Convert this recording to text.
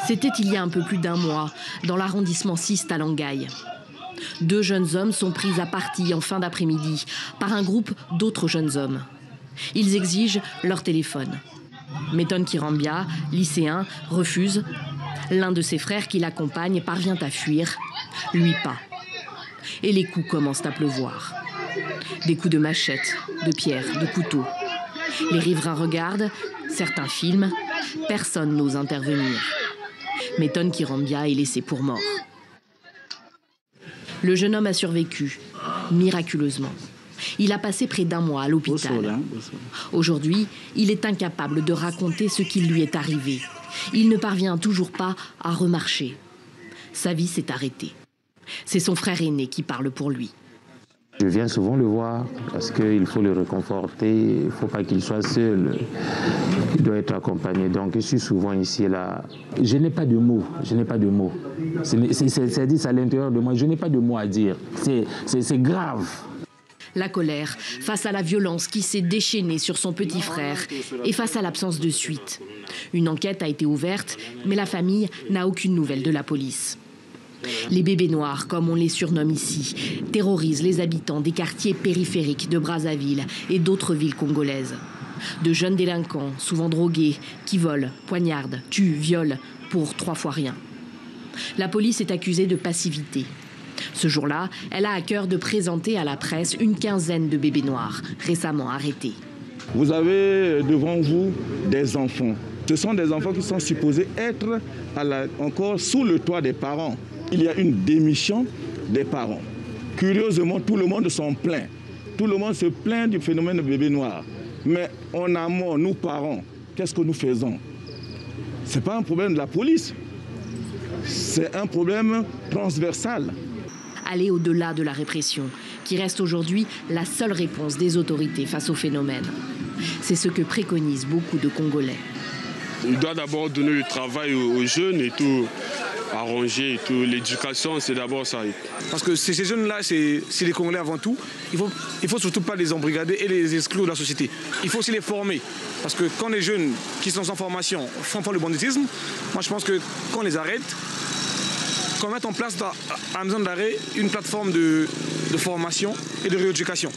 C'était il y a un peu plus d'un mois, dans l'arrondissement 6 à Langaï. 2 jeunes hommes sont pris à partie en fin d'après-midi par un groupe d'autres jeunes hommes. Ils exigent leur téléphone. Meton Kirambia, lycéen, refuse. L'un de ses frères qui l'accompagne parvient à fuir, lui pas. Et les coups commencent à pleuvoir. Des coups de machette, de pierre, de couteau. Les riverains regardent, certains filment, personne n'ose intervenir. Meton Kirambia est laissé pour mort. Le jeune homme a survécu, miraculeusement. Il a passé près d'un mois à l'hôpital. Aujourd'hui, il est incapable de raconter ce qui lui est arrivé. Il ne parvient toujours pas à remarcher. Sa vie s'est arrêtée. C'est son frère aîné qui parle pour lui. Je viens souvent le voir parce qu'il faut le réconforter, il ne faut pas qu'il soit seul, il doit être accompagné. Donc je suis souvent ici et là. Je n'ai pas de mots, C'est dit à l'intérieur de moi, je n'ai pas de mots à dire. C'est grave. La colère face à la violence qui s'est déchaînée sur son petit frère et face à l'absence de suite. Une enquête a été ouverte, mais la famille n'a aucune nouvelle de la police. Les bébés noirs, comme on les surnomme ici, terrorisent les habitants des quartiers périphériques de Brazzaville et d'autres villes congolaises. De jeunes délinquants, souvent drogués, qui volent, poignardent, tuent, violent, pour 3 fois rien. La police est accusée de passivité. Ce jour-là, elle a à cœur de présenter à la presse une quinzaine de bébés noirs, récemment arrêtés. Vous avez devant vous des enfants. Ce sont des enfants qui sont supposés être encore sous le toit des parents. Il y a une démission des parents. Curieusement, tout le monde s'en plaint. Tout le monde se plaint du phénomène de bébé noir. Mais en amont, nous parents, qu'est-ce que nous faisons? Ce n'est pas un problème de la police. C'est un problème transversal. Aller au-delà de la répression, qui reste aujourd'hui la seule réponse des autorités face au phénomène. C'est ce que préconisent beaucoup de Congolais. Il doit d'abord donner le travail aux jeunes et tout, arranger et tout. L'éducation, c'est d'abord ça. Parce que ces jeunes-là, c'est les Congolais avant tout. Il faut surtout pas les embrigader et les exclure de la société. Il faut aussi les former. Parce que quand les jeunes qui sont sans formation font le banditisme, moi je pense que quand on les arrête, qu'on mette en place à la maison d'arrêt une plateforme de formation et de rééducation.